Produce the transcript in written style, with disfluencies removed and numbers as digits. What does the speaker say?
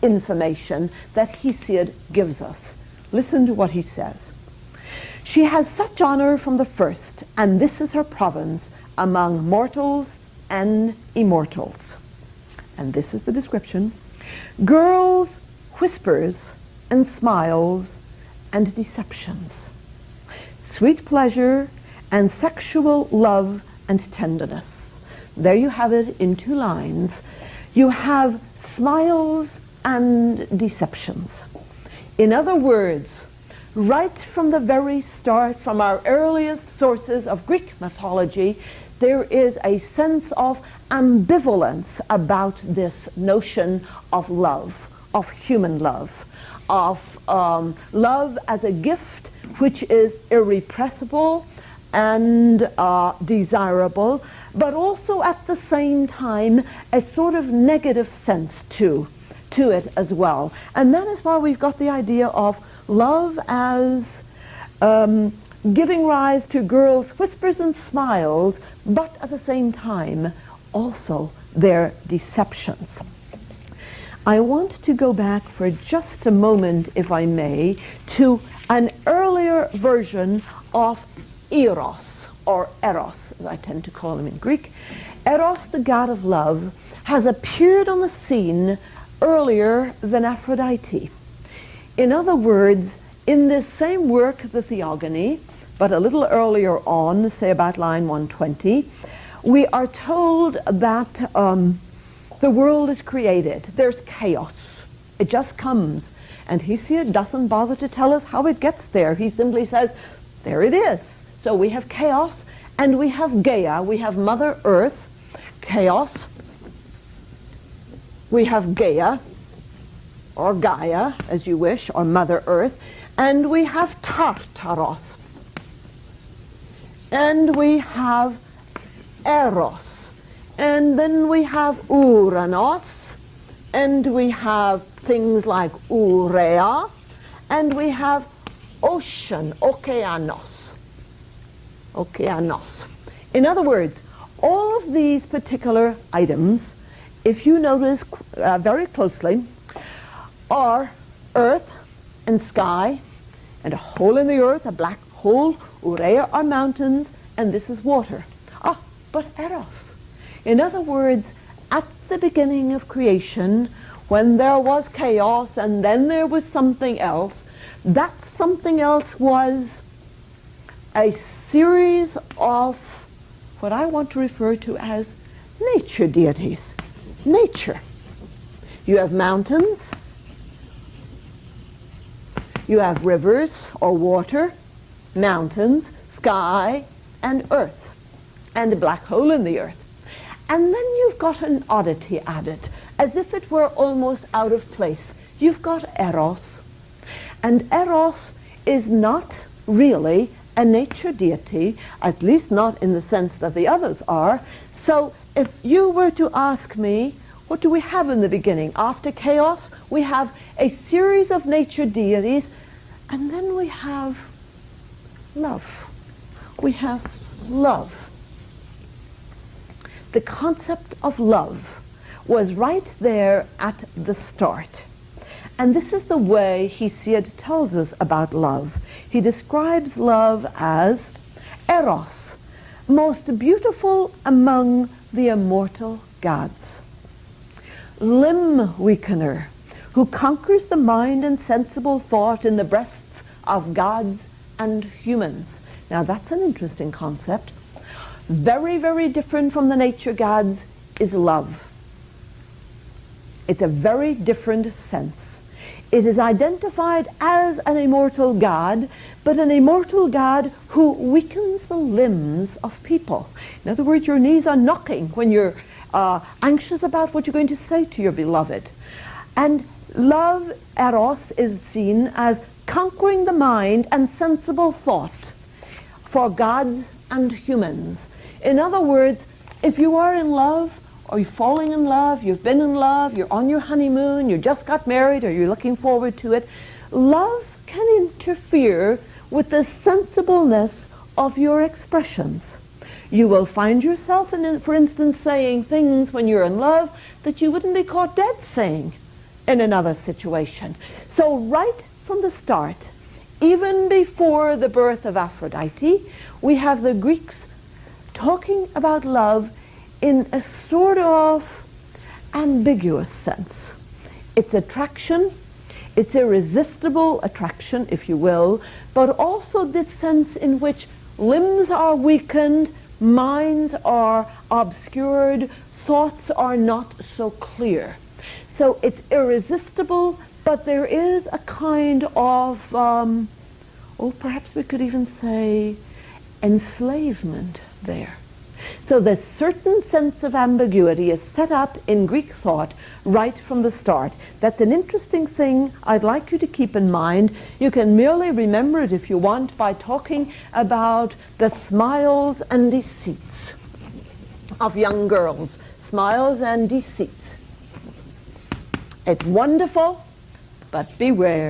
information that Hesiod gives us. Listen to what he says. She has such honor from the first, and this is her province among mortals and immortals. And this is the description. Girls, whispers, and smiles, and deceptions. Sweet pleasure, and sexual love and tenderness. There you have it in 2 lines. You have smiles and deceptions. In other words, right from the very start, from our earliest sources of Greek mythology, there is a sense of ambivalence about this notion of love, of human love, of love as a gift which is irrepressible and desirable, but also at the same time a sort of negative sense to it as well. And that is why we've got the idea of love as giving rise to girls' whispers and smiles, but at the same time also their deceptions. I want to go back for just a moment, if I may, to an earlier version of Eros, or Eros, as I tend to call him in Greek. Eros, the god of love, has appeared on the scene earlier than Aphrodite. In other words, in this same work, the Theogony, but a little earlier on, say about line 120, we are told that the world is created. There's chaos. It just comes. And Hesiod doesn't bother to tell us how it gets there. He simply says, there it is. So we have chaos, and we have Gaia. We have Mother Earth, chaos. We have Gaia, or Gaia, as you wish, or Mother Earth. And we have Tartaros. And we have Eros. And then we have Uranos. And we have things like Urea. And we have ocean, Okeanos. Okeanos. In other words, all of these particular items, if you notice very closely, are earth and sky, and a hole in the earth, a black hole. Urea are mountains, and this is water. But Eros. In other words, at the beginning of creation, when there was chaos and then there was something else, that something else was a series of what I want to refer to as nature deities. Nature. You have mountains, you have rivers or water, mountains, sky, and earth, and a black hole in the earth. And then you've got an oddity added, as if it were almost out of place. You've got Eros, and Eros is not really a nature deity, at least not in the sense that the others are. So if you were to ask me, what do we have in the beginning? After chaos, we have a series of nature deities, and then we have love. We have love. The concept of love was right there at the start. And this is the way Hesiod tells us about love. He describes love as Eros, most beautiful among the immortal gods. Limb weakener, who conquers the mind and sensible thought in the breasts of gods and humans. Now that's an interesting concept. Very, very different from the nature gods is love. It's a very different sense. It is identified as an immortal god, but an immortal god who weakens the limbs of people. In other words, your knees are knocking when you're anxious about what you're going to say to your beloved. And love, Eros, is seen as conquering the mind and sensible thought for gods and humans. In other words, if you are in love, or you're falling in love, you've been in love, you're on your honeymoon, you just got married, or you're looking forward to it, love can interfere with the sensibleness of your expressions. You will find yourself, for instance, saying things when you're in love that you wouldn't be caught dead saying in another situation. So right from the start, even before the birth of Aphrodite, we have the Greeks talking about love in a sort of ambiguous sense. It's attraction, it's irresistible attraction, if you will, but also this sense in which limbs are weakened, minds are obscured, thoughts are not so clear. So it's irresistible, but there is a kind of, perhaps we could even say, enslavement there. So the certain sense of ambiguity is set up in Greek thought right from the start. That's an interesting thing I'd like you to keep in mind. You can merely remember it if you want by talking about the smiles and deceits of young girls. Smiles and deceits. It's wonderful, but beware.